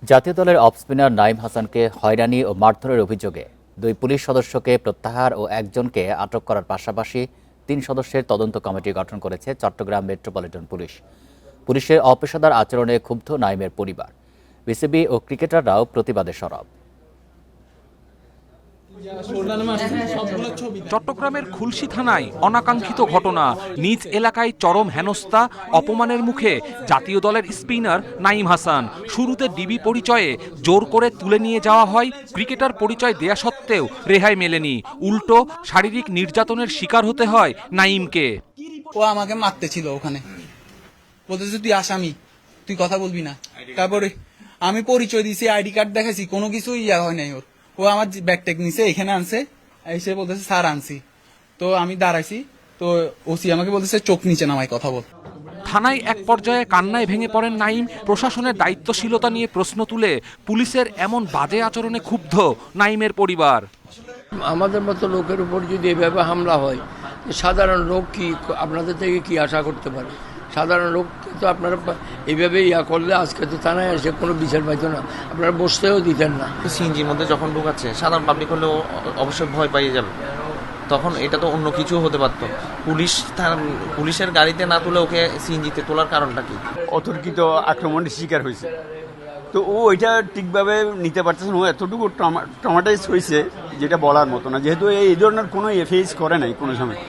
জাতীয় দলের off spinner Naim হাসানকে হয়রানি ও মারধরের অভিযোগে 2 পুলিশ সদস্যকে প্রত্যাহার ও একজনকে আটক করার পাশাপাশি 3 সদস্যের তদন্ত কমিটি গঠন করেছে চট্টগ্রাম মেট্রোপলিটন পুলিশ। পুলিশের অপেশাদার আচরণে ক্ষুব্ধ নাঈমের পরিবার, বিসিবি ও ক্রিকেটাররাও প্রতিবাদে সরব। চট্টগ্রামের খুলশী থানায় অনাকাঙ্ক্ষিত ঘটনা, নিজ এলাকায় চরম হেনস্থা, অপমানের মুখে জাতীয় দলের স্পিনার নাঈম হাসান। শুরুতে ডিবি পরিচয়ে জোর করে তুলে নিয়ে যাওয়া হয়, ক্রিকেটার পরিচয় দেয়া সত্ত্বেও রেহাই মেলেনি। উল্টো শারীরিক নির্যাতনের শিকার হতে হয় নাঈমকে। ও আমাকে মারতে ছিল ওখানে, বলতেছে তুই আসামি, তুই কথা বলবি না। তারপরে আমি পরিচয় দিয়েছি, আইডি কার্ড দেখাইছি, কোনো কিছু হয় নাই ওর। ও আমার ব্যাগ ট্যাগ নিছে, এখানে আনছে, এসে বলতেছে স্যার আনছি। তো আমি দাঁড়াইছি, তো ওসি আমাকে বলতেছে চোখ নিচে নামাই কথা বল। থানায় এক পর্যায়ে কান্নায় ভেঙে পড়েন নাঈম। প্রশাসনের দায়িত্বশীলতা নিয়ে প্রশ্ন তুলে পুলিশের এমন বাজে আচরণে ক্ষুব্ধ নাঈমের পরিবার। আমাদের মতো লোকের উপর যদি এভাবে হামলা হয়, সাধারণ লোক কি আপনাদের থেকে কি আশা করতে পারে? সাধারণ লোককে তো আপনারা এইভাবে করলে আজকে তো থানায় এসে কোনো বিচার পাইতো না, আপনারা বসতেও দিতেন না। সিএনজির মধ্যে যখন ঢুকাচ্ছে, সাধারণ পাবলিক হলেও অবশ্যই ভয় পাইয়ে যাবে। তখন এটা তো অন্য কিছু হতে পারতো। পুলিশের গাড়িতে না তুলে ওকে সিএনজিতে তোলার কারণটা কি? অতর্কিত আক্রমণের শিকার হয়েছে, তো ও এটা ঠিকভাবে নিতে পারতেছে না। ও এতটুকু ট্রমাটাইজ হয়েছে যেটা বলার মতো না, যেহেতু এই ধরনের কোনো ফেস করে নাই কোনো সময়।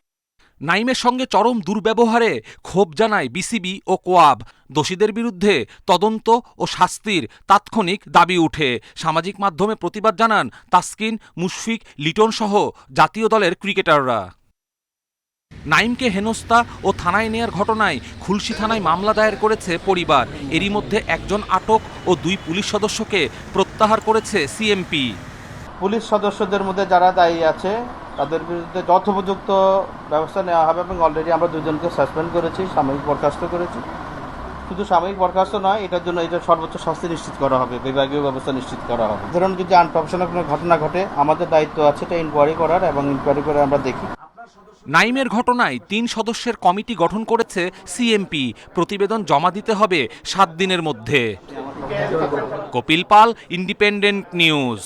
নাঈমের সঙ্গে চরম দুর্ব্যবহারে ক্ষোভ জানায় বিসিবি ও কোয়াব। দোষীদের বিরুদ্ধে তদন্ত ও শাস্তির তাৎক্ষণিক দাবি উঠে। সামাজিক মাধ্যমে প্রতিবাদ জানান তাসকিন, মুশফিক, লিটন সহ জাতীয় দলের ক্রিকেটাররা। নাঈমকে হেনস্থা ও থানায় নেয়ার ঘটনায় খুলশী থানায় মামলা দায়ের করেছে পরিবার। এরই মধ্যে একজন আটক ও 2 পুলিশ সদস্যকে প্রত্যাহার করেছে সিএমপি। পুলিশ সদস্যদের মধ্যে যারা দায়ী আছে তাদের বিরুদ্ধে যথোপযুক্ত ব্যবস্থা নেওয়া হবে এবং অলরেডি আমরা 2 জনকে সাসপেন্ড করেছি, সাময়িক বরখাস্ত করেছি। শুধু সাময়িক বরখাস্ত নয়, এটার জন্য এটা সর্বোচ্চ শাস্তি নিশ্চিত করা হবে, বিভাগীয় ব্যবস্থা নিশ্চিত করা হবে। ধরুন যদি আনপ্রফেশনাল কোনো ঘটনা ঘটে, আমাদের দায়িত্ব আছে এটা ইনকোয়ারি করার, এবং ইনকোয়ারি করে আমরা দেখি। নাঈমের ঘটনায় 3 সদস্যের কমিটি গঠন করেছে সিএমপি। প্রতিবেদন জমা দিতে হবে 7 দিনের মধ্যে। কপিল পাল, ইন্ডিপেন্ডেন্ট নিউজ।